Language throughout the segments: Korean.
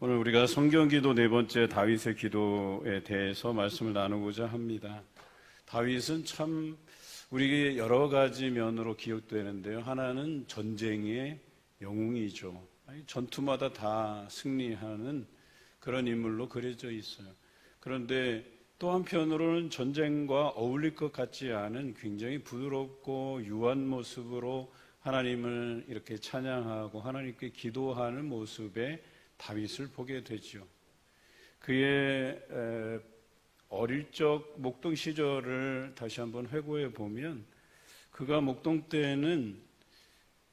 오늘 우리가 성경기도 네 번째 다윗의 기도에 대해서 말씀을 나누고자 합니다. 다윗은 참 우리에게 여러 가지 면으로 기억되는데요. 하나는 전쟁의 영웅이죠. 전투마다 다 승리하는 그런 인물로 그려져 있어요. 그런데 또 한편으로는 전쟁과 어울릴 것 같지 않은 굉장히 부드럽고 유한 모습으로 하나님을 이렇게 찬양하고 하나님께 기도하는 모습에 다윗을 보게 되죠. 그의 어릴 적 목동 시절을 다시 한번 회고해 보면 그가 목동 때는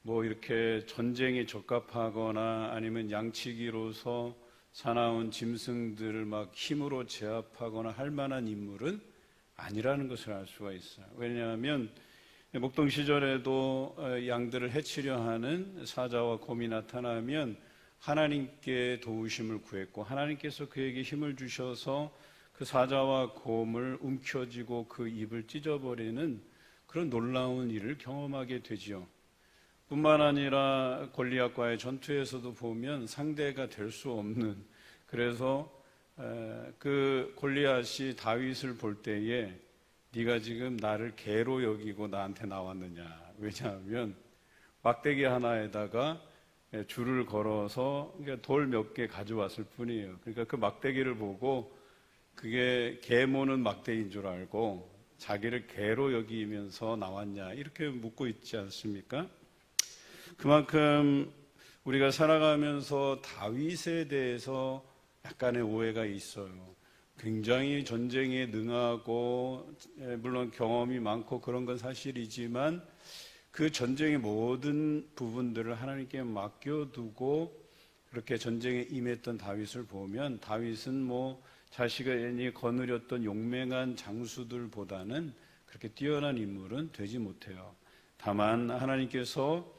뭐 이렇게 전쟁에 적합하거나 아니면 양치기로서 사나운 짐승들을 막 힘으로 제압하거나 할 만한 인물은 아니라는 것을 알 수가 있어요. 왜냐하면 목동 시절에도 양들을 해치려 하는 사자와 곰이 나타나면 하나님께 도우심을 구했고 하나님께서 그에게 힘을 주셔서 그 사자와 곰을 움켜쥐고 그 입을 찢어버리는 그런 놀라운 일을 경험하게 되지요. 뿐만 아니라 골리앗과의 전투에서도 보면 상대가 될 수 없는, 그래서 그 골리앗이 다윗을 볼 때에 네가 지금 나를 개로 여기고 나한테 나왔느냐. 왜냐하면 막대기 하나에다가 줄을 걸어서 돌 몇 개 가져왔을 뿐이에요. 그러니까 그 막대기를 보고 그게 개 모는 막대기인 줄 알고 자기를 개로 여기면서 나왔냐 이렇게 묻고 있지 않습니까? 그만큼 우리가 살아가면서 다윗에 대해서 약간의 오해가 있어요. 굉장히 전쟁에 능하고 물론 경험이 많고 그런 건 사실이지만 그 전쟁의 모든 부분들을 하나님께 맡겨두고 그렇게 전쟁에 임했던 다윗을 보면 다윗은 뭐 자신이 거느렸던 용맹한 장수들보다는 그렇게 뛰어난 인물은 되지 못해요. 다만 하나님께서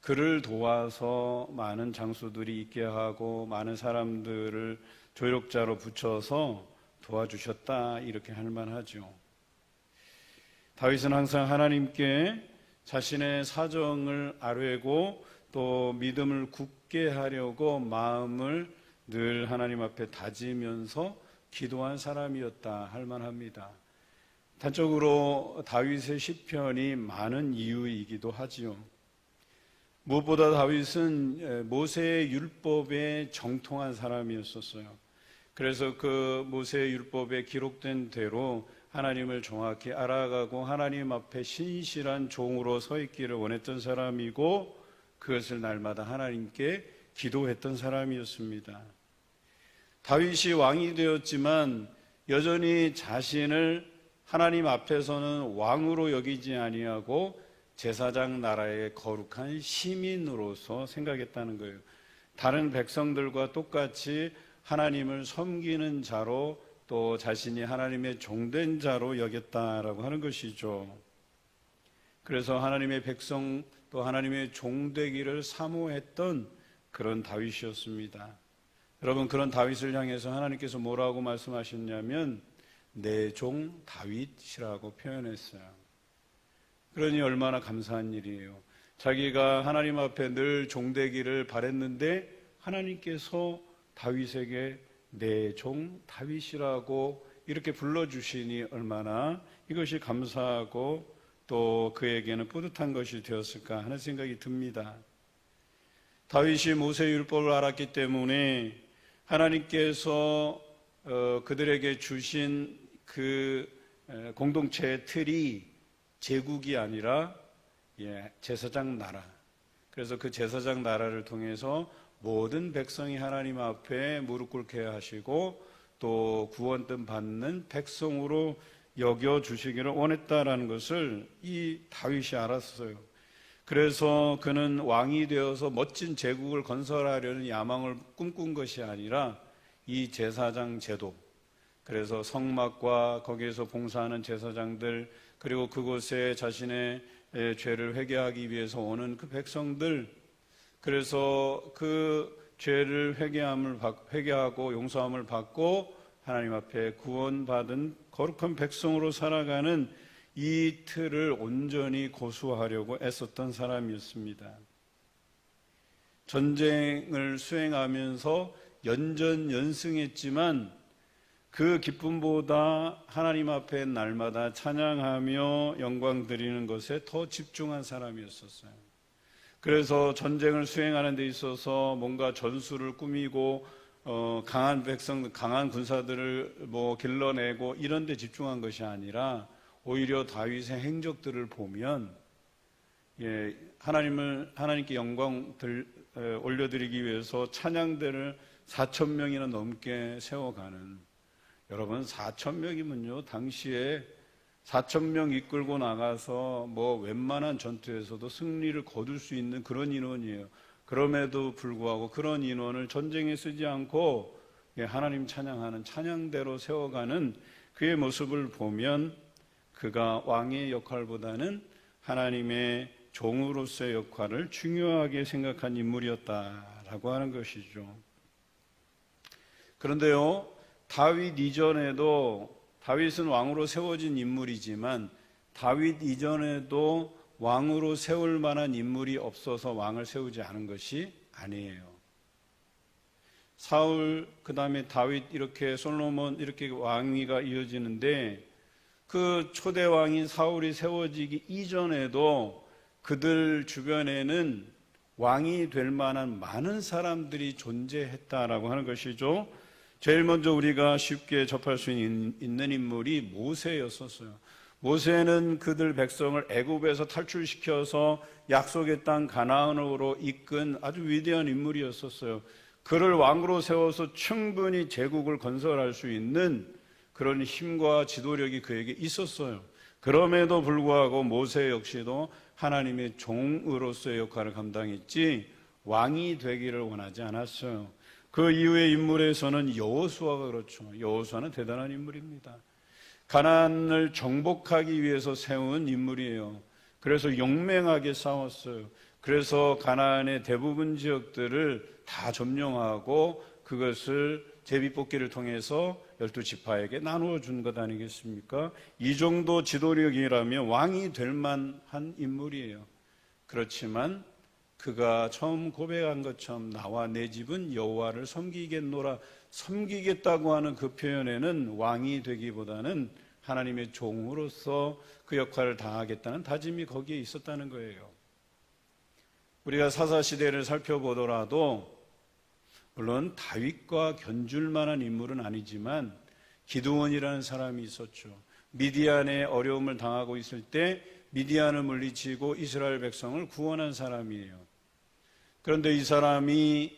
그를 도와서 많은 장수들이 있게 하고 많은 사람들을 조력자로 붙여서 도와주셨다 이렇게 할 만하죠. 다윗은 항상 하나님께 자신의 사정을 아뢰고 또 믿음을 굳게 하려고 마음을 늘 하나님 앞에 다지면서 기도한 사람이었다 할 만합니다. 단적으로 다윗의 시편이 많은 이유이기도 하지요. 무엇보다 다윗은 모세의 율법에 정통한 사람이었었어요. 그래서 그 모세의 율법에 기록된 대로 하나님을 정확히 알아가고 하나님 앞에 신실한 종으로 서 있기를 원했던 사람이고 그것을 날마다 하나님께 기도했던 사람이었습니다. 다윗이 왕이 되었지만 여전히 자신을 하나님 앞에서는 왕으로 여기지 아니하고 제사장 나라의 거룩한 시민으로서 생각했다는 거예요. 다른 백성들과 똑같이 하나님을 섬기는 자로 또 자신이 하나님의 종된 자로 여겼다라고 하는 것이죠. 그래서 하나님의 백성 또 하나님의 종되기를 사모했던 그런 다윗이었습니다. 여러분, 그런 다윗을 향해서 하나님께서 뭐라고 말씀하셨냐면 내 종 다윗이라고 표현했어요. 그러니 얼마나 감사한 일이에요. 자기가 하나님 앞에 늘 종되기를 바랬는데 하나님께서 다윗에게 내 종 다윗이라고 이렇게 불러주시니 얼마나 이것이 감사하고 또 그에게는 뿌듯한 것이 되었을까 하는 생각이 듭니다. 다윗이 모세율법을 알았기 때문에 하나님께서 그들에게 주신 그 공동체의 틀이 제국이 아니라 제사장 나라, 그래서 그 제사장 나라를 통해서 모든 백성이 하나님 앞에 무릎 꿇게 하시고 또 구원을 받는 백성으로 여겨주시기를 원했다라는 것을 이 다윗이 알았어요. 그래서 그는 왕이 되어서 멋진 제국을 건설하려는 야망을 꿈꾼 것이 아니라 이 제사장 제도, 그래서 성막과 거기에서 봉사하는 제사장들 그리고 그곳에 자신의 죄를 회개하기 위해서 오는 그 백성들, 그래서 그 죄를 회개하고 용서함을 받고 하나님 앞에 구원받은 거룩한 백성으로 살아가는 이 틀을 온전히 고수하려고 애썼던 사람이었습니다. 전쟁을 수행하면서 연전연승했지만 그 기쁨보다 하나님 앞에 날마다 찬양하며 영광 드리는 것에 더 집중한 사람이었었어요. 그래서 전쟁을 수행하는 데 있어서 뭔가 전술을 꾸미고 강한 백성, 강한 군사들을 길러내고 이런 데 집중한 것이 아니라 오히려 다윗의 행적들을 보면 하나님께 영광 올려드리기 위해서 찬양대를 4,000명이나 넘게 세워가는, 여러분 4,000명이면요 당시에 4,000명 이끌고 나가서 웬만한 전투에서도 승리를 거둘 수 있는 그런 인원이에요. 그럼에도 불구하고 그런 인원을 전쟁에 쓰지 않고 하나님 찬양하는 찬양대로 세워가는 그의 모습을 보면 그가 왕의 역할보다는 하나님의 종으로서의 역할을 중요하게 생각한 인물이었다라고 하는 것이죠. 그런데요, 다윗 이전에도, 다윗은 왕으로 세워진 인물이지만 다윗 이전에도 왕으로 세울 만한 인물이 없어서 왕을 세우지 않은 것이 아니에요. 사울, 그 다음에 다윗, 이렇게 솔로몬, 이렇게 왕위가 이어지는데 그 초대 왕인 사울이 세워지기 이전에도 그들 주변에는 왕이 될 만한 많은 사람들이 존재했다라고 하는 것이죠. 제일 먼저 우리가 쉽게 접할 수 있는 인물이 모세였었어요. 모세는 그들 백성을 애굽에서 탈출시켜서 약속의 땅 가나안으로 이끈 아주 위대한 인물이었었어요. 그를 왕으로 세워서 충분히 제국을 건설할 수 있는 그런 힘과 지도력이 그에게 있었어요. 그럼에도 불구하고 모세 역시도 하나님의 종으로서의 역할을 감당했지 왕이 되기를 원하지 않았어요. 그 이후의 인물에서는 여호수아가 그렇죠. 여호수아는 대단한 인물입니다. 가나안을 정복하기 위해서 세운 인물이에요. 그래서 용맹하게 싸웠어요. 그래서 가나안의 대부분 지역들을 다 점령하고 그것을 제비뽑기를 통해서 12지파에게 나누어 준 것 아니겠습니까? 이 정도 지도력이라면 왕이 될 만한 인물이에요. 그렇지만 그가 처음 고백한 것처럼 나와 내 집은 여호와를 섬기겠노라, 섬기겠다고 하는 그 표현에는 왕이 되기보다는 하나님의 종으로서 그 역할을 다하겠다는 다짐이 거기에 있었다는 거예요. 우리가 사사시대를 살펴보더라도 물론 다윗과 견줄 만한 인물은 아니지만 기드온이라는 사람이 있었죠. 미디안의 어려움을 당하고 있을 때 미디안을 물리치고 이스라엘 백성을 구원한 사람이에요. 그런데 이 사람이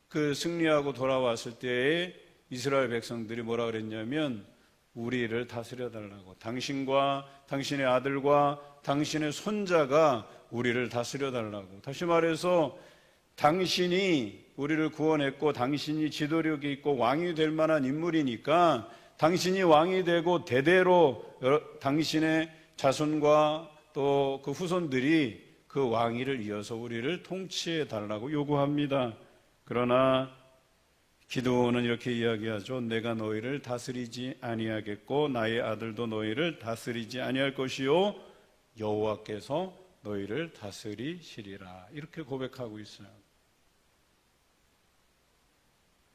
그 승리하고 돌아왔을 때에 이스라엘 백성들이 뭐라 그랬냐면 우리를 다스려 달라고, 당신과 당신의 아들과 당신의 손자가 우리를 다스려 달라고. 다시 말해서 당신이 우리를 구원했고 당신이 지도력이 있고 왕이 될 만한 인물이니까 당신이 왕이 되고 대대로 당신의 자손과 또 그 후손들이 그 왕위를 이어서 우리를 통치해 달라고 요구합니다. 그러나 기드온은 이렇게 이야기하죠. 내가 너희를 다스리지 아니하겠고 나의 아들도 너희를 다스리지 아니할 것이요 여호와께서 너희를 다스리시리라. 이렇게 고백하고 있어요.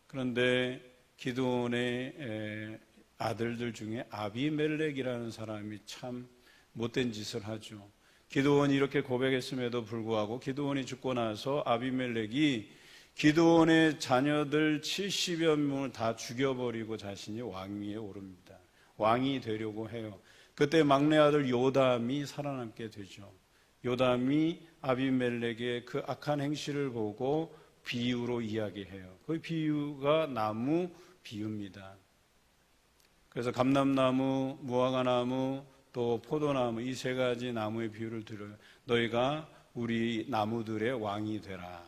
그런데 기드온의 아들들 중에 아비멜렉이라는 사람이 참 못된 짓을 하죠. 기드온이 이렇게 고백했음에도 불구하고 기드온이 죽고 나서 아비멜렉이 기드온의 자녀들 70여 명을 다 죽여버리고 자신이 왕위에 오릅니다. 왕이 되려고 해요. 그때 막내 아들 요담이 살아남게 되죠. 요담이 아비멜렉의 그 악한 행실을 보고 비유로 이야기해요. 그 비유가 나무 비유입니다. 그래서 감람나무, 무화과나무, 또 포도나무, 이 세 가지 나무의 비유를 들어요. 너희가 우리 나무들의 왕이 되라.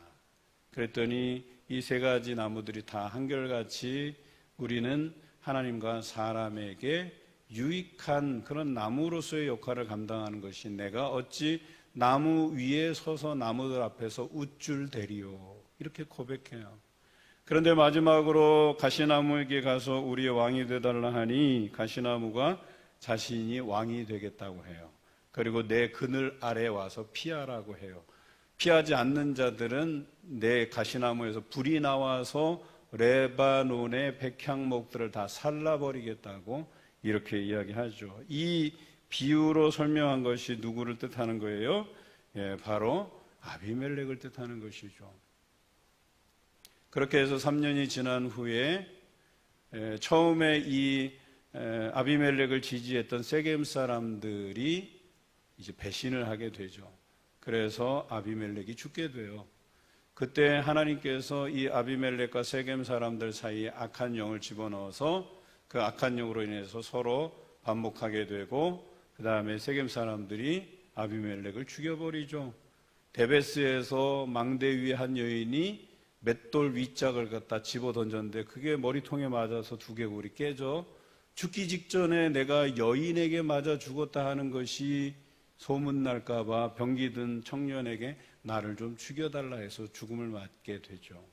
그랬더니 이 세 가지 나무들이 다 한결같이 우리는 하나님과 사람에게 유익한 그런 나무로서의 역할을 감당하는 것이 내가 어찌 나무 위에 서서 나무들 앞에서 웃줄 대리요. 이렇게 고백해요. 그런데 마지막으로 가시나무에게 가서 우리의 왕이 되달라 하니 가시나무가 자신이 왕이 되겠다고 해요. 그리고 내 그늘 아래 와서 피하라고 해요. 피하지 않는 자들은 내 가시나무에서 불이 나와서 레바논의 백향목들을 다 살라버리겠다고 이렇게 이야기하죠. 이 비유로 설명한 것이 누구를 뜻하는 거예요? 바로 아비멜렉을 뜻하는 것이죠. 그렇게 해서 3년이 지난 후에 처음에 이 아비멜렉을 지지했던 세겜 사람들이 이제 배신을 하게 되죠. 그래서 아비멜렉이 죽게 돼요. 그때 하나님께서 이 아비멜렉과 세겜 사람들 사이에 악한 영을 집어넣어서 그 악한 영으로 인해서 서로 반목하게 되고, 그 다음에 세겜 사람들이 아비멜렉을 죽여버리죠. 데베스에서 망대 위에 한 여인이 맷돌 윗짝을 갖다 집어 던졌는데 그게 머리통에 맞아서 두개골이 깨져 죽기 직전에 내가 여인에게 맞아 죽었다 하는 것이 소문날까봐 병기든 청년에게 나를 좀 죽여달라 해서 죽음을 맞게 되죠.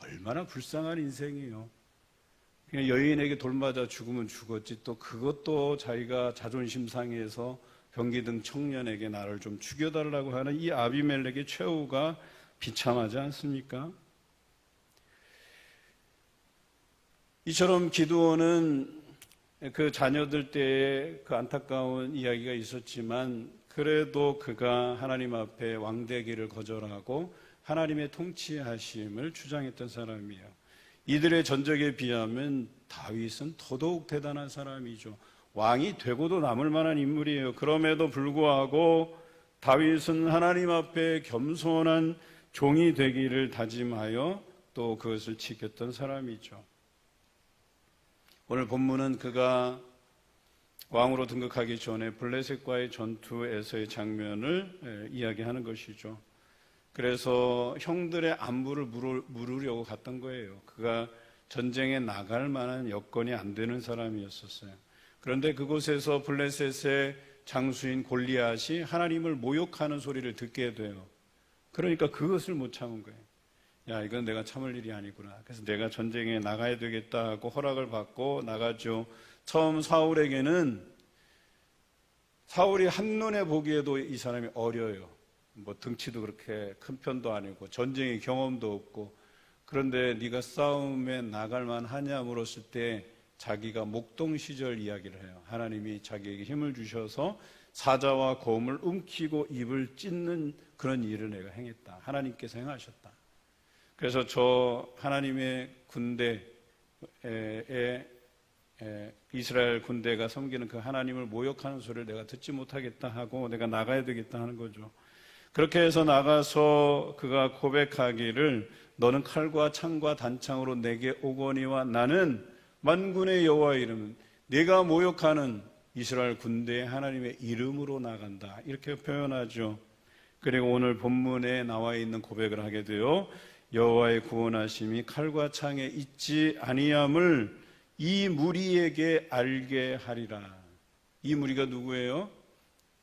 얼마나 불쌍한 인생이에요. 그냥 여인에게 돌 맞아 죽으면 죽었지, 또 그것도 자기가 자존심 상해서 병기든 청년에게 나를 좀 죽여달라고 하는 이 아비멜렉의 최후가 비참하지 않습니까? 이처럼 기드온은 그 자녀들 때에 그 안타까운 이야기가 있었지만 그래도 그가 하나님 앞에 왕되기를 거절하고 하나님의 통치하심을 주장했던 사람이에요. 이들의 전적에 비하면 다윗은 더더욱 대단한 사람이죠. 왕이 되고도 남을 만한 인물이에요. 그럼에도 불구하고 다윗은 하나님 앞에 겸손한 종이 되기를 다짐하여 또 그것을 지켰던 사람이죠. 오늘 본문은 그가 왕으로 등극하기 전에 블레셋과의 전투에서의 장면을 이야기하는 것이죠. 그래서 형들의 안부를 물으려고 갔던 거예요. 그가 전쟁에 나갈 만한 여건이 안 되는 사람이었었어요. 그런데 그곳에서 블레셋의 장수인 골리앗이 하나님을 모욕하는 소리를 듣게 돼요. 그러니까 그것을 못 참은 거예요. 야, 이건 내가 참을 일이 아니구나. 그래서 내가 전쟁에 나가야 되겠다 하고 허락을 받고 나가죠. 처음 사울에게는 사울이 한눈에 보기에도 이 사람이 어려요. 뭐 등치도 그렇게 큰 편도 아니고 전쟁의 경험도 없고, 그런데 네가 싸움에 나갈 만하냐 물었을 때 자기가 목동 시절 이야기를 해요. 하나님이 자기에게 힘을 주셔서 사자와 곰을 움키고 입을 찢는 그런 일을 내가 행했다. 하나님께서 행하셨다. 그래서 저 하나님의 군대에 이스라엘 군대가 섬기는 그 하나님을 모욕하는 소리를 내가 듣지 못하겠다 하고 내가 나가야 되겠다 하는 거죠. 그렇게 해서 나가서 그가 고백하기를 너는 칼과 창과 단창으로 내게 오거니와 나는 만군의 여호와의 이름은 내가 모욕하는 이스라엘 군대의 하나님의 이름으로 나간다, 이렇게 표현하죠. 그리고 오늘 본문에 나와 있는 고백을 하게 돼요. 여호와의 구원하심이 칼과 창에 있지 아니함을 이 무리에게 알게 하리라. 이 무리가 누구예요?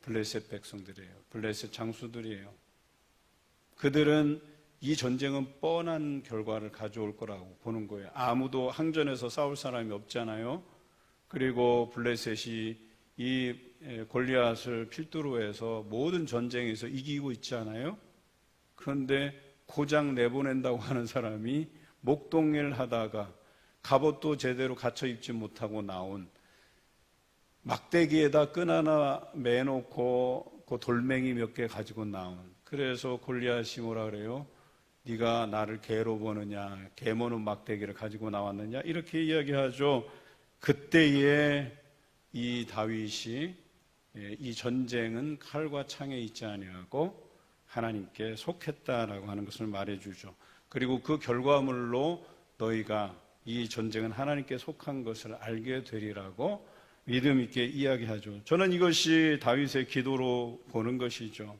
블레셋 백성들이에요. 블레셋 장수들이에요. 그들은 이 전쟁은 뻔한 결과를 가져올 거라고 보는 거예요. 아무도 항전에서 싸울 사람이 없잖아요. 그리고 블레셋이 이 골리앗을 필두로 해서 모든 전쟁에서 이기고 있잖아요. 그런데 고장 내보낸다고 하는 사람이 목동일 하다가 갑옷도 제대로 갖춰 입지 못하고 나온, 막대기에다 끈 하나 매놓고 그 돌멩이 몇 개 가지고 나온, 그래서 골리앗이 뭐라 그래요? 네가 나를 개로 보느냐, 개 모는 막대기를 가지고 나왔느냐, 이렇게 이야기하죠. 그때에 이 다윗이 이 전쟁은 칼과 창에 있지 아니하고 하나님께 속했다라고 하는 것을 말해주죠. 그리고 그 결과물로 너희가 이 전쟁은 하나님께 속한 것을 알게 되리라고 믿음 있게 이야기하죠. 저는 이것이 다윗의 기도로 보는 것이죠.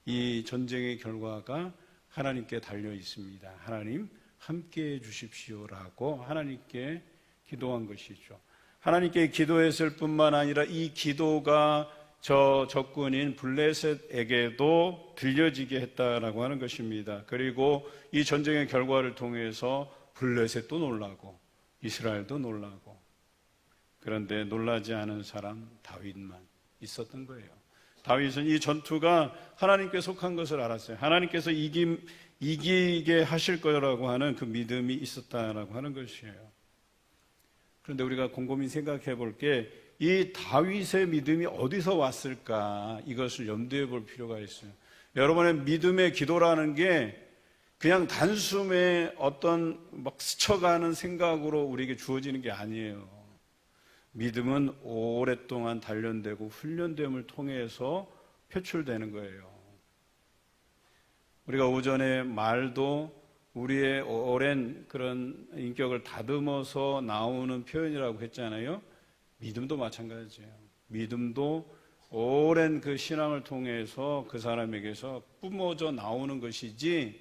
이 전쟁의 결과가 하나님께 달려 있습니다. 하나님 함께해 주십시오라고 하나님께 기도한 것이죠. 하나님께 기도했을 뿐만 아니라 이 기도가 저 적군인 블레셋에게도 들려지게 했다라고 하는 것입니다. 그리고 이 전쟁의 결과를 통해서 블레셋도 놀라고 이스라엘도 놀라고, 그런데 놀라지 않은 사람 다윗만 있었던 거예요. 다윗은 이 전투가 하나님께 속한 것을 알았어요. 하나님께서 이기게 하실 거라고 하는 그 믿음이 있었다라고 하는 것이에요. 그런데 우리가 곰곰이 생각해 볼 게 이 다윗의 믿음이 어디서 왔을까? 이것을 염두에 볼 필요가 있어요. 여러분의 믿음의 기도라는 게 그냥 단숨에 어떤 막 스쳐가는 생각으로 우리에게 주어지는 게 아니에요. 믿음은 오랫동안 단련되고 훈련됨을 통해서 표출되는 거예요. 우리가 오전에 말도 우리의 오랜 그런 인격을 다듬어서 나오는 표현이라고 했잖아요. 믿음도 마찬가지예요. 믿음도 오랜 그 신앙을 통해서 그 사람에게서 뿜어져 나오는 것이지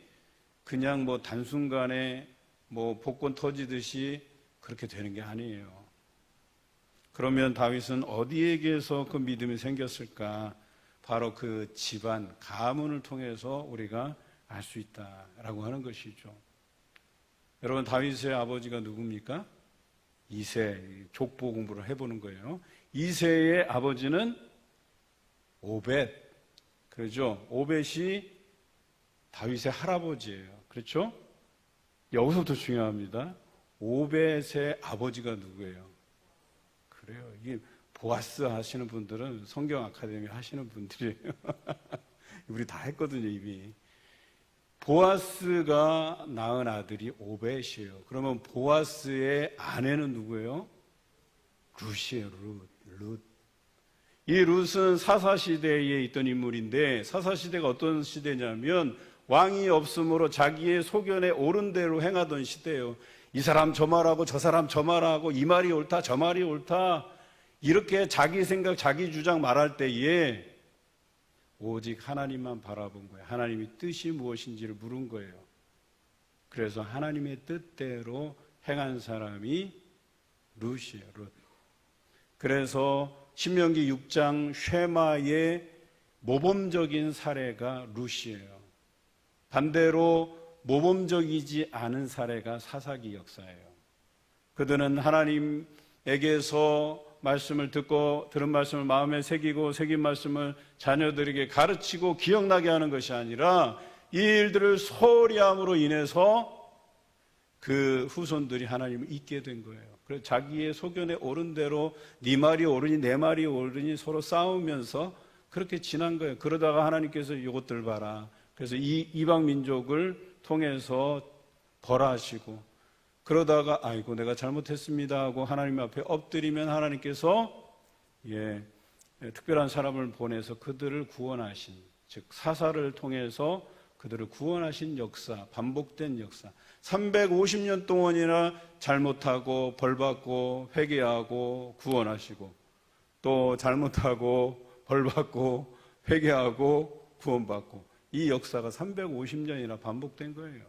그냥 뭐 단순간에 뭐 복권 터지듯이 그렇게 되는 게 아니에요. 그러면 다윗은 어디에게서 그 믿음이 생겼을까? 바로 그 집안, 가문을 통해서 우리가 알 수 있다라고 하는 것이죠. 여러분, 다윗의 아버지가 누굽니까? 이세, 족보 공부를 해보는 거예요. 이세의 아버지는 오벳, 그렇죠? 오벳이 다윗의 할아버지예요. 그렇죠? 여기서부터 중요합니다. 오벳의 아버지가 누구예요? 그래요. 이게 보아스 하시는 분들은 성경 아카데미 하시는 분들이에요. 우리 다 했거든요, 이미. 보아스가 낳은 아들이 오벳이에요. 그러면 보아스의 아내는 누구예요? 룻이에요, 룻. 이 룻은 사사시대에 있던 인물인데, 사사시대가 어떤 시대냐면 왕이 없으므로 자기의 소견에 옳은 대로 행하던 시대예요. 이 사람 저 말하고 저 사람 저 말하고 이 말이 옳다 저 말이 옳다 이렇게 자기 생각 자기 주장 말할 때에 오직 하나님만 바라본 거예요. 하나님의 뜻이 무엇인지를 물은 거예요. 그래서 하나님의 뜻대로 행한 사람이 룻이에요. 룻. 그래서 신명기 6장 쉐마의 모범적인 사례가 룻이에요. 반대로 모범적이지 않은 사례가 사사기 역사예요. 그들은 하나님에게서 말씀을 듣고 들은 말씀을 마음에 새기고 새긴 말씀을 자녀들에게 가르치고 기억나게 하는 것이 아니라 이 일들을 소홀히 함으로 인해서 그 후손들이 하나님을 잊게 된 거예요. 그래서 자기의 소견에 옳은 대로 네 말이 옳으니 내 말이 옳으니 서로 싸우면서 그렇게 지난 거예요. 그러다가 하나님께서 이것들 봐라. 그래서 이 이방 민족을 통해서 벌하시고 그러다가 아이고 내가 잘못했습니다 하고 하나님 앞에 엎드리면 하나님께서 특별한 사람을 보내서 그들을 구원하신, 즉 사사를 통해서 그들을 구원하신 역사, 반복된 역사. 350년 동안이나 잘못하고 벌받고 회개하고 구원하시고 또 잘못하고 벌받고 회개하고 구원받고 이 역사가 350년이나 반복된 거예요.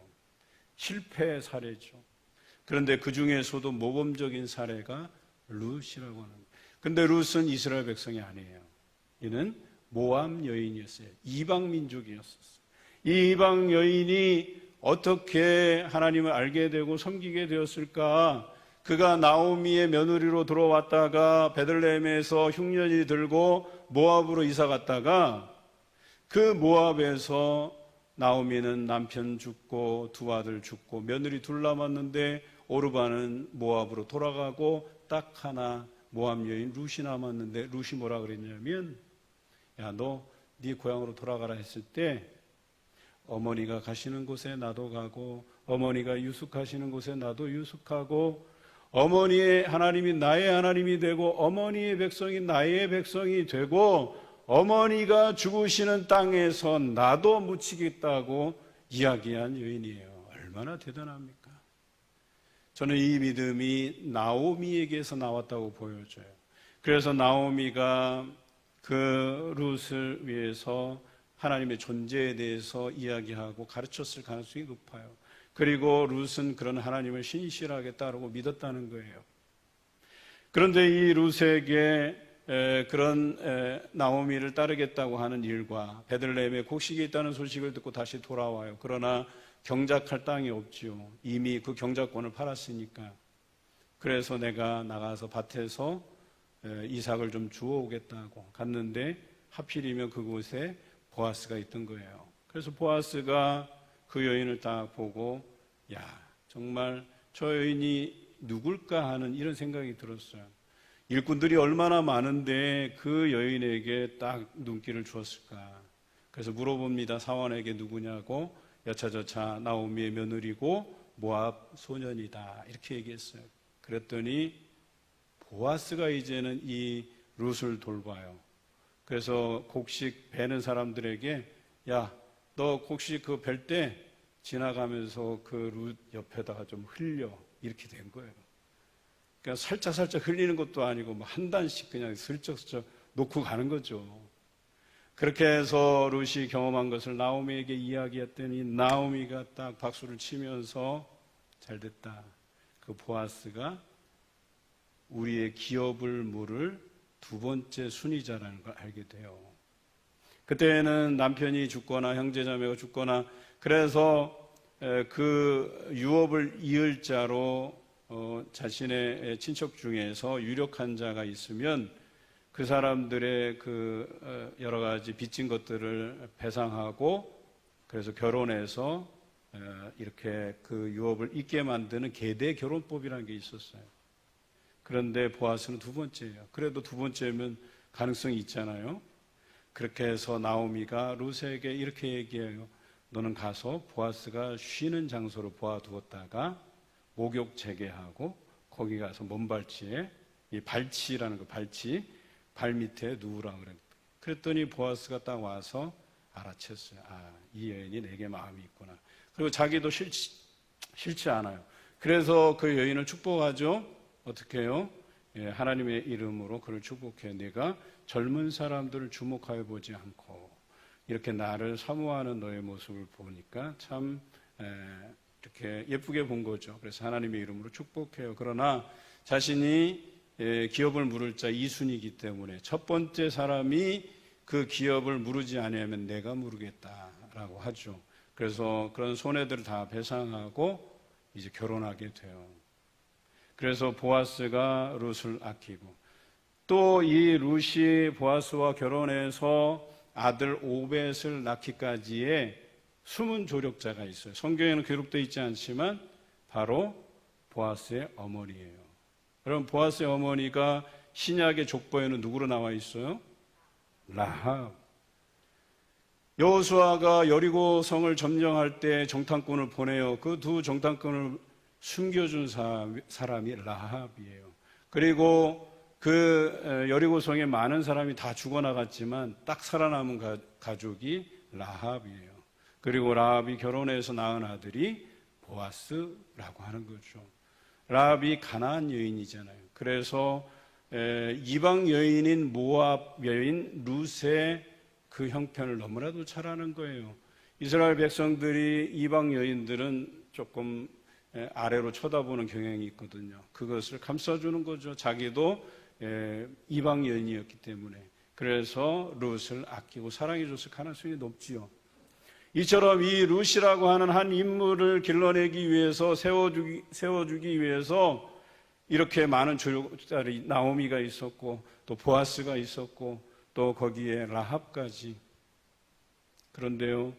실패의 사례죠. 그런데 그 중에서도 모범적인 사례가 룻이라고 하는 거예요. 근데 룻은 이스라엘 백성이 아니에요. 이는 모압 여인이었어요. 이방 민족이었어요. 이 이방 여인이 어떻게 하나님을 알게 되고 섬기게 되었을까? 그가 나오미의 며느리로 들어왔다가 베들레헴에서 흉년이 들고 모압으로 이사 갔다가 그 모압에서 나오미는 남편 죽고 두 아들 죽고 며느리 둘 남았는데 오르바는 모압으로 돌아가고 딱 하나 모압 여인 룻이 남았는데 룻이 뭐라 그랬냐면 야, 너 네 고향으로 돌아가라 했을 때 어머니가 가시는 곳에 나도 가고 어머니가 유숙하시는 곳에 나도 유숙하고 어머니의 하나님이 나의 하나님이 되고 어머니의 백성이 나의 백성이 되고 어머니가 죽으시는 땅에서 나도 묻히겠다고 이야기한 여인이에요. 얼마나 대단합니까? 저는 이 믿음이 나오미에게서 나왔다고 보여져요. 그래서 나오미가 그 룻을 위해서 하나님의 존재에 대해서 이야기하고 가르쳤을 가능성이 높아요. 그리고 룻은 그런 하나님을 신실하게 따르고 믿었다는 거예요. 그런데 이 룻에게 그런 나오미를 따르겠다고 하는 일과 베들레헴에 곡식이 있다는 소식을 듣고 다시 돌아와요. 그러나 경작할 땅이 없지요. 이미 그 경작권을 팔았으니까. 그래서 내가 나가서 밭에서 이삭을 좀 주워 오겠다고 갔는데 하필이면 그곳에 보아스가 있던 거예요. 그래서 보아스가 그 여인을 딱 보고 야, 정말 저 여인이 누굴까 하는 이런 생각이 들었어요. 일꾼들이 얼마나 많은데 그 여인에게 딱 눈길을 주었을까. 그래서 물어봅니다. 사원에게 누구냐고. 여차저차 나오미의 며느리고 모압 소년이다 이렇게 얘기했어요. 그랬더니 보아스가 이제는 이 룻을 돌봐요. 그래서 곡식 베는 사람들에게 야, 너 곡식 그 벨 때 지나가면서 그 룻 옆에다가 좀 흘려 이렇게 된 거예요. 그러니까 살짝 흘리는 것도 아니고 뭐 한 단씩 그냥 슬쩍슬쩍 놓고 가는 거죠. 그렇게 해서 룻이 경험한 것을 나오미에게 이야기했더니 나오미가 딱 박수를 치면서 잘 됐다. 그 보아스가 우리의 기업을 물을 두 번째 순위자라는 걸 알게 돼요. 그때는 남편이 죽거나 형제자매가 죽거나 그래서 그 유업을 이을 자로 자신의 친척 중에서 유력한 자가 있으면 그 사람들의 그 여러 가지 빚진 것들을 배상하고 그래서 결혼해서 이렇게 그 유업을 잇게 만드는 계대 결혼법이라는 게 있었어요. 그런데 보아스는 두 번째예요. 그래도 두 번째면 가능성이 있잖아요. 그렇게 해서 나오미가 룻에게 이렇게 얘기해요. 너는 가서 보아스가 쉬는 장소로 보아두었다가 목욕 재개하고 거기 가서 먼발치에 이 발치라는 거 발치 발 밑에 누우라 그랬. 그랬더니 보아스가 딱 와서 알아챘어요. 아, 이 여인이 내게 마음이 있구나. 그리고 자기도 싫지 않아요. 그래서 그 여인을 축복하죠. 어떻게 해요? 예, 하나님의 이름으로 그를 축복해. 내가 젊은 사람들을 주목하여 보지 않고 이렇게 나를 사모하는 너의 모습을 보니까 참 이렇게 예쁘게 본 거죠. 그래서 하나님의 이름으로 축복해요. 그러나 자신이 기업을 물을 자 2순위이기 때문에 첫 번째 사람이 그 기업을 물으지 않으면 내가 물으겠다라고 하죠. 그래서 그런 손해들을 다 배상하고 이제 결혼하게 돼요. 그래서 보아스가 룻을 아끼고 또 이 룻이 보아스와 결혼해서 아들 오벳을 낳기까지의 숨은 조력자가 있어요. 성경에는 기록되어 있지 않지만 바로 보아스의 어머니예요. 여러분 보아스의 어머니가 신약의 족보에는 누구로 나와 있어요? 라합. 여호수아가 여리고 성을 점령할 때 정탐꾼을 보내요. 그 두 정탐꾼을 숨겨준 사람이 라합이에요. 그리고 그 여리고 성에 많은 사람이 다 죽어나갔지만 딱 살아남은 가족이 라합이에요. 그리고 라합이 결혼해서 낳은 아들이 보아스라고 하는 거죠. 라합이 가나안 여인이잖아요. 그래서 이방 여인인 모압 여인 룻의 그 형편을 너무나도 잘 아는 거예요. 이스라엘 백성들이 이방 여인들은 조금 아래로 쳐다보는 경향이 있거든요. 그것을 감싸주는 거죠. 자기도 이방 여인이었기 때문에. 그래서 룻을 아끼고 사랑해줬을 가능성이 높지요. 이처럼 이 룻이라고 하는 한 인물을 길러내기 위해서 세워주기 위해서 이렇게 많은 조력자리 나오미가 있었고 또 보아스가 있었고 또 거기에 라합까지. 그런데요,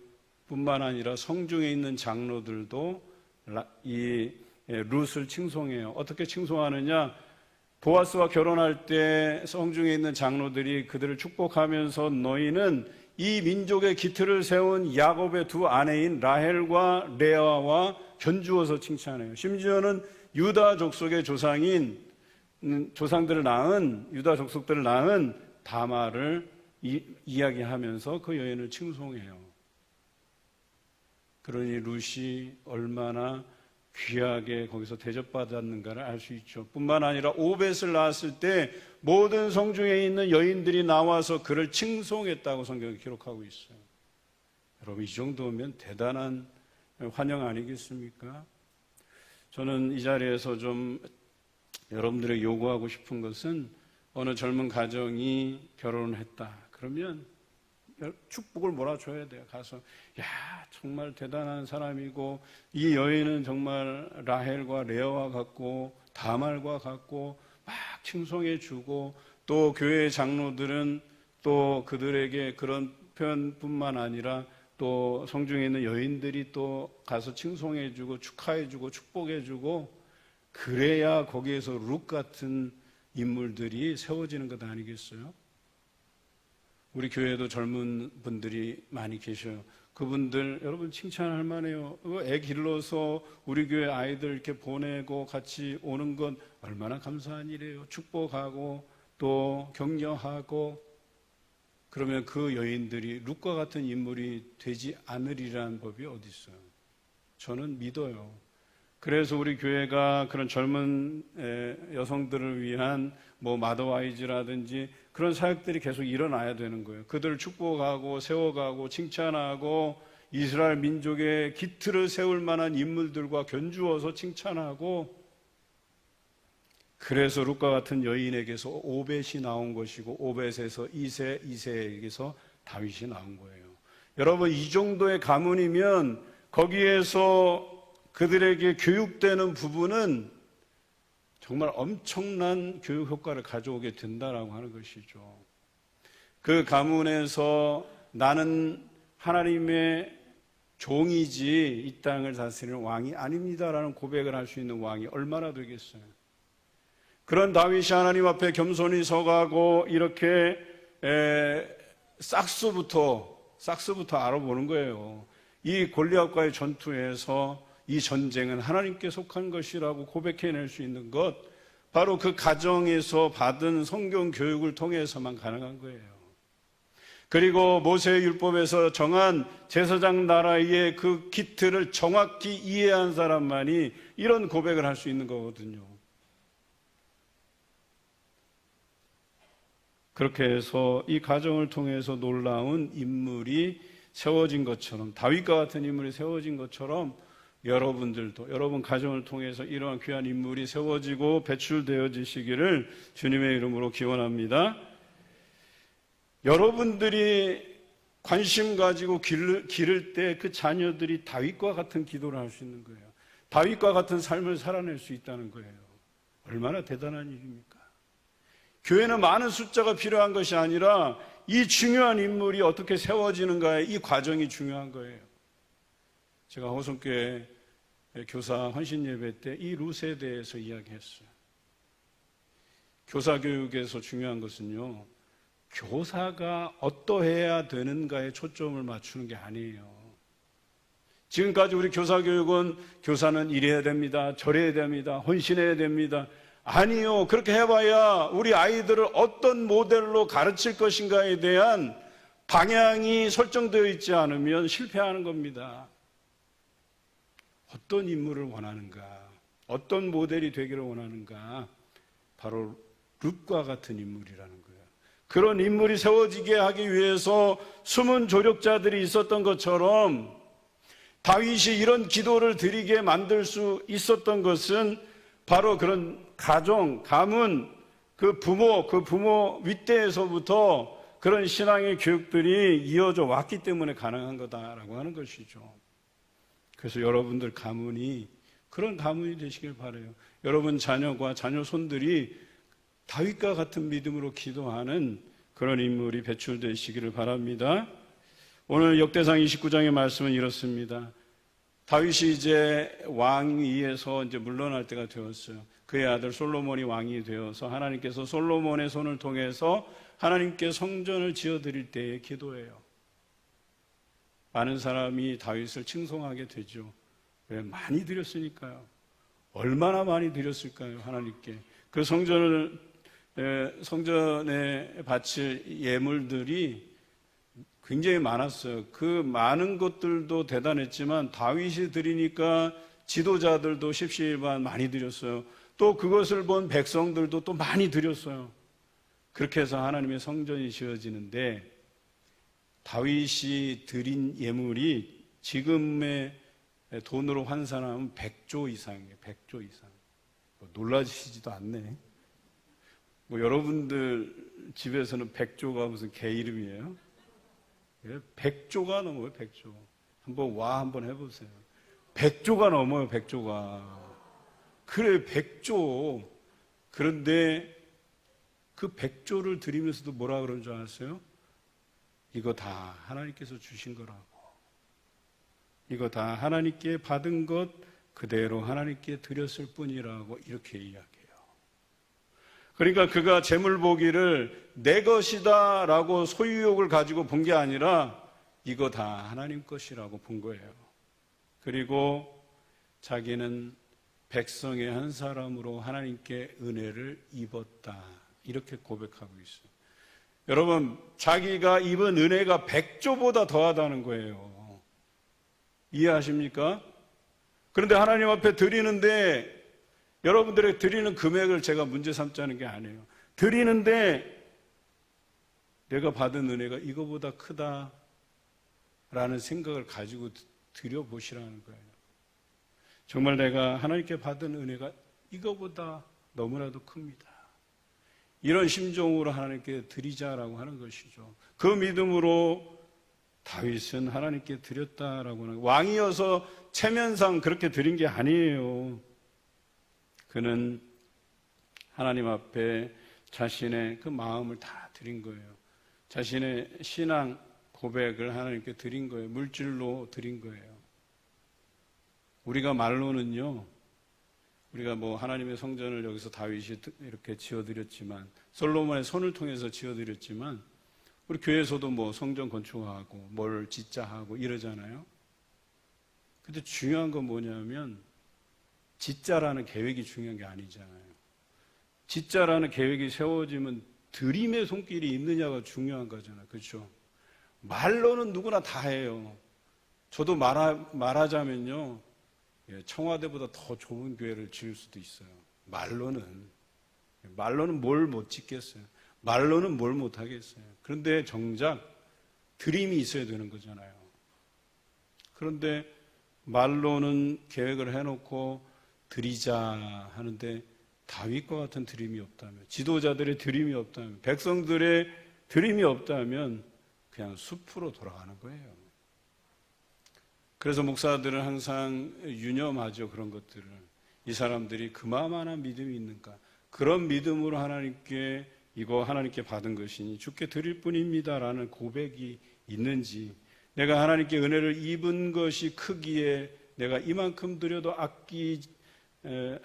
뿐만 아니라 성중에 있는 장로들도 이 룻을 칭송해요. 어떻게 칭송하느냐? 보아스와 결혼할 때 성중에 있는 장로들이 그들을 축복하면서 너희는 이 민족의 기틀을 세운 야곱의 두 아내인 라헬과 레아와 견주어서 칭찬해요. 심지어는 유다 족속의 조상들을 낳은 유다 족속들을 낳은 다말을 이야기하면서 그 여인을 칭송해요. 그러니 룻이 얼마나 귀하게 거기서 대접받았는가를 알 수 있죠. 뿐만 아니라 오벳을 낳았을 때 모든 성중에 있는 여인들이 나와서 그를 칭송했다고 성경이 기록하고 있어요. 여러분 이 정도면 대단한 환영 아니겠습니까? 저는 이 자리에서 좀 여러분들에게 요구하고 싶은 것은 어느 젊은 가정이 결혼을 했다. 그러면 축복을 몰아줘야 돼요. 가서 야 정말 대단한 사람이고 이 여인은 정말 라헬과 레아와 같고 다말과 같고 막 칭송해 주고 또 교회 장로들은 또 그들에게 그런 표현뿐만 아니라 또 성중에 있는 여인들이 또 가서 칭송해주고 축하해주고 축복해주고, 그래야 거기에서 룻 같은 인물들이 세워지는 것 아니겠어요? 우리 교회에도 젊은 분들이 많이 계셔요. 그분들 여러분 칭찬할 만해요. 애 길러서 우리 교회 아이들 이렇게 보내고 같이 오는 건 얼마나 감사한 일이에요. 축복하고 또 격려하고, 그러면 그 여인들이 룻과 같은 인물이 되지 않으리라는 법이 어디 있어요? 저는 믿어요. 그래서 우리 교회가 그런 젊은 여성들을 위한 뭐 마더와이즈라든지 그런 사역들이 계속 일어나야 되는 거예요. 그들을 축복하고 세워가고 칭찬하고 이스라엘 민족의 기틀을 세울 만한 인물들과 견주어서 칭찬하고, 그래서 룻과 같은 여인에게서 오벳이 나온 것이고 오벳에서 이새에게서 다윗이 나온 거예요. 여러분, 이 정도의 가문이면 거기에서 그들에게 교육되는 부분은 정말 엄청난 교육 효과를 가져오게 된다라고 하는 것이죠. 그 가문에서 나는 하나님의 종이지 이 땅을 다스리는 왕이 아닙니다라는 고백을 할 수 있는 왕이 얼마나 되겠어요. 그런 다윗이 하나님 앞에 겸손히 서가고 이렇게 싹스부터 알아보는 거예요. 이 골리앗과의 전투에서 이 전쟁은 하나님께 속한 것이라고 고백해낼 수 있는 것, 바로 그 가정에서 받은 성경 교육을 통해서만 가능한 거예요. 그리고 모세의 율법에서 정한 제사장 나라의 그 기틀을 정확히 이해한 사람만이 이런 고백을 할 수 있는 거거든요. 그렇게 해서 이 가정을 통해서 놀라운 인물이 세워진 것처럼, 다윗과 같은 인물이 세워진 것처럼 여러분들도 여러분 가정을 통해서 이러한 귀한 인물이 세워지고 배출되어지시기를 주님의 이름으로 기원합니다. 여러분들이 관심 가지고 기를 때 그 자녀들이 다윗과 같은 기도를 할 수 있는 거예요. 다윗과 같은 삶을 살아낼 수 있다는 거예요. 얼마나 대단한 일입니까? 교회는 많은 숫자가 필요한 것이 아니라 이 중요한 인물이 어떻게 세워지는가의 이 과정이 중요한 거예요. 제가 호성교회 교사 헌신 예배 때 이 룻에 대해서 이야기했어요. 교사 교육에서 중요한 것은요, 교사가 어떠해야 되는가에 초점을 맞추는 게 아니에요. 지금까지 우리 교사 교육은 교사는 이래야 됩니다, 저래야 됩니다, 헌신해야 됩니다. 아니요, 그렇게 해봐야 우리 아이들을 어떤 모델로 가르칠 것인가에 대한 방향이 설정되어 있지 않으면 실패하는 겁니다. 어떤 인물을 원하는가, 어떤 모델이 되기를 원하는가, 바로 룻과 같은 인물이라는 거예요. 그런 인물이 세워지게 하기 위해서 숨은 조력자들이 있었던 것처럼 다윗이 이런 기도를 드리게 만들 수 있었던 것은 바로 그런 가정, 가문, 그 부모 윗대에서부터 그런 신앙의 교육들이 이어져 왔기 때문에 가능한 거다라고 하는 것이죠. 그래서 여러분들 가문이 그런 가문이 되시길 바라요. 여러분 자녀과 자녀 손들이 다윗과 같은 믿음으로 기도하는 그런 인물이 배출되시기를 바랍니다. 오늘 역대상 29장의 말씀은 이렇습니다. 다윗이 이제 왕위에서 이제 물러날 때가 되었어요. 그의 아들 솔로몬이 왕이 되어서 하나님께서 솔로몬의 손을 통해서 하나님께 성전을 지어드릴 때의 기도예요. 많은 사람이 다윗을 칭송하게 되죠. 왜? 많이 드렸으니까요. 얼마나 많이 드렸을까요? 하나님께. 그 성전에 바칠 예물들이 굉장히 많았어요. 그 많은 것들도 대단했지만 다윗이 드리니까 지도자들도 십시일반 많이 드렸어요. 또 그것을 본 백성들도 또 많이 드렸어요. 그렇게 해서 하나님의 성전이 지어지는데 다윗이 드린 예물이 지금의 돈으로 환산하면 100조 이상이에요. 100조 이상. 놀라시지도 않네. 여러분들 집에서는 100조가 무슨 개 이름이에요? 100조가 넘어요. 100조. 한번 해보세요. 100조가 넘어요. 100조가. 그래, 100조. 그런데 그 100조를 드리면서도 뭐라 그런 줄 아세요? 이거 다 하나님께서 주신 거라고. 이거 다 하나님께 받은 것 그대로 하나님께 드렸을 뿐이라고 이렇게 이야기해요. 그러니까 그가 재물 보기를 내 것이다 라고 소유욕을 가지고 본 게 아니라 이거 다 하나님 것이라고 본 거예요. 그리고 자기는 백성의 한 사람으로 하나님께 은혜를 입었다, 이렇게 고백하고 있어요. 여러분, 자기가 입은 은혜가 100조보다 더하다는 거예요. 이해하십니까? 그런데 하나님 앞에 드리는데, 여러분들의 드리는 금액을 제가 문제 삼자는 게 아니에요. 드리는데 내가 받은 은혜가 이거보다 크다라는 생각을 가지고 드려보시라는 거예요. 정말 내가 하나님께 받은 은혜가 이거보다 너무나도 큽니다. 이런 심정으로 하나님께 드리자라고 하는 것이죠. 그 믿음으로 다윗은 하나님께 드렸다라고 하는 거예요. 왕이어서 체면상 그렇게 드린 게 아니에요. 그는 하나님 앞에 자신의 그 마음을 다 드린 거예요. 자신의 신앙 고백을 하나님께 드린 거예요. 물질로 드린 거예요. 우리가 말로는요, 우리가 뭐 하나님의 성전을 여기서 다윗이 이렇게 지어드렸지만, 솔로몬의 손을 통해서 지어드렸지만, 우리 교회에서도 뭐 성전 건축하고 뭘 짓자 하고 이러잖아요. 근데 중요한 건 뭐냐면 짓자라는 계획이 중요한 게 아니잖아요. 짓자라는 계획이 세워지면 드림의 손길이 있느냐가 중요한 거잖아요. 그렇죠? 말로는 누구나 다 해요. 저도 말하자면요, 청와대보다 더 좋은 교회를 지을 수도 있어요. 말로는 뭘 못 짓겠어요. 말로는 뭘 못 하겠어요. 그런데 정작 드림이 있어야 되는 거잖아요. 그런데 말로는 계획을 해놓고 드리자 하는데 다윗과 같은 드림이 없다면, 지도자들의 드림이 없다면, 백성들의 드림이 없다면 그냥 숲으로 돌아가는 거예요. 그래서 목사들은 항상 유념하죠. 그런 것들을. 이 사람들이 그만한 믿음이 있는가. 그런 믿음으로 하나님께 이거 하나님께 받은 것이니 주께 드릴 뿐입니다라는 고백이 있는지, 내가 하나님께 은혜를 입은 것이 크기에 내가 이만큼 드려도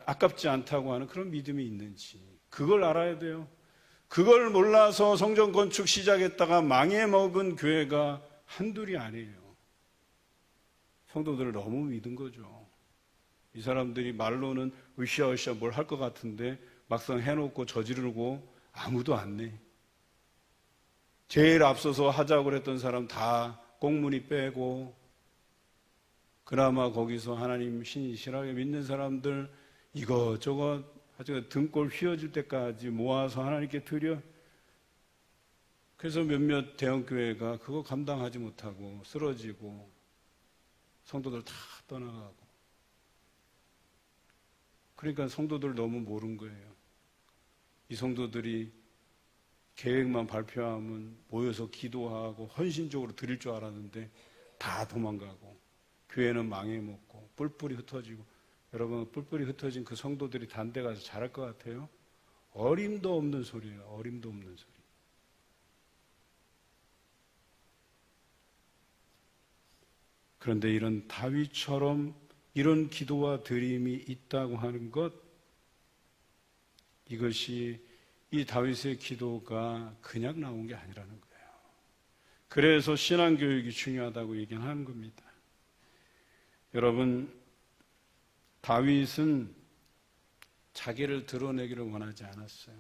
아깝지 않다고 하는 그런 믿음이 있는지, 그걸 알아야 돼요. 그걸 몰라서 성전 건축 시작했다가 망해먹은 교회가 한둘이 아니에요. 성도들을 너무 믿은 거죠. 이 사람들이 말로는 으쌰으쌰 뭘 할 것 같은데 막상 해놓고 저지르고 아무도 안 내. 제일 앞서서 하자고 그랬던 사람 다 꽁무니 빼고, 그나마 거기서 하나님 신실하게 믿는 사람들 이것저것 아주 등골 휘어질 때까지 모아서 하나님께 드려. 그래서 몇몇 대형교회가 그거 감당하지 못하고 쓰러지고 성도들 다 떠나가고. 그러니까 성도들 너무 모른 거예요. 이 성도들이 계획만 발표하면 모여서 기도하고 헌신적으로 드릴 줄 알았는데 다 도망가고 교회는 망해먹고 뿔뿔이 흩어지고. 여러분, 뿔뿔이 흩어진 그 성도들이 단대 가서 잘할 것 같아요? 어림도 없는 소리예요. 어림도 없는 소리. 그런데 이런 다윗처럼 이런 기도와 드림이 있다고 하는 것, 이것이 이 다윗의 기도가 그냥 나온 게 아니라는 거예요. 그래서 신앙교육이 중요하다고 얘기하는 겁니다. 여러분, 다윗은 자기를 드러내기를 원하지 않았어요.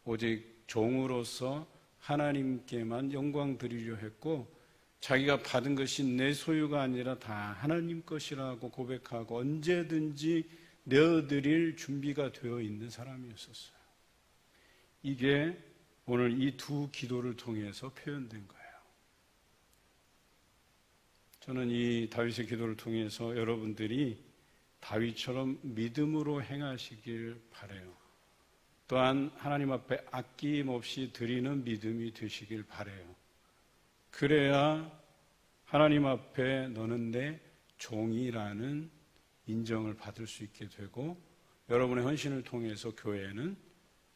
오직 종으로서 하나님께만 영광 드리려 했고, 자기가 받은 것이 내 소유가 아니라 다 하나님 것이라고 고백하고 언제든지 내어드릴 준비가 되어 있는 사람이었었어요. 이게 오늘 이 두 기도를 통해서 표현된 거예요. 저는 이 다윗의 기도를 통해서 여러분들이 다윗처럼 믿음으로 행하시길 바라요. 또한 하나님 앞에 아낌없이 드리는 믿음이 되시길 바라요. 그래야 하나님 앞에 너는 내 종이라는 인정을 받을 수 있게 되고, 여러분의 헌신을 통해서 교회는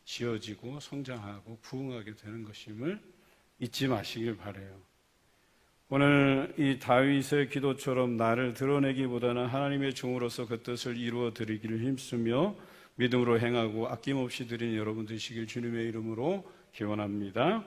지어지고 성장하고 부흥하게 되는 것임을 잊지 마시길 바라요. 오늘 이 다윗의 기도처럼 나를 드러내기보다는 하나님의 종으로서 그 뜻을 이루어 드리기를 힘쓰며 믿음으로 행하고 아낌없이 드리는 여러분 되시길 주님의 이름으로 기원합니다.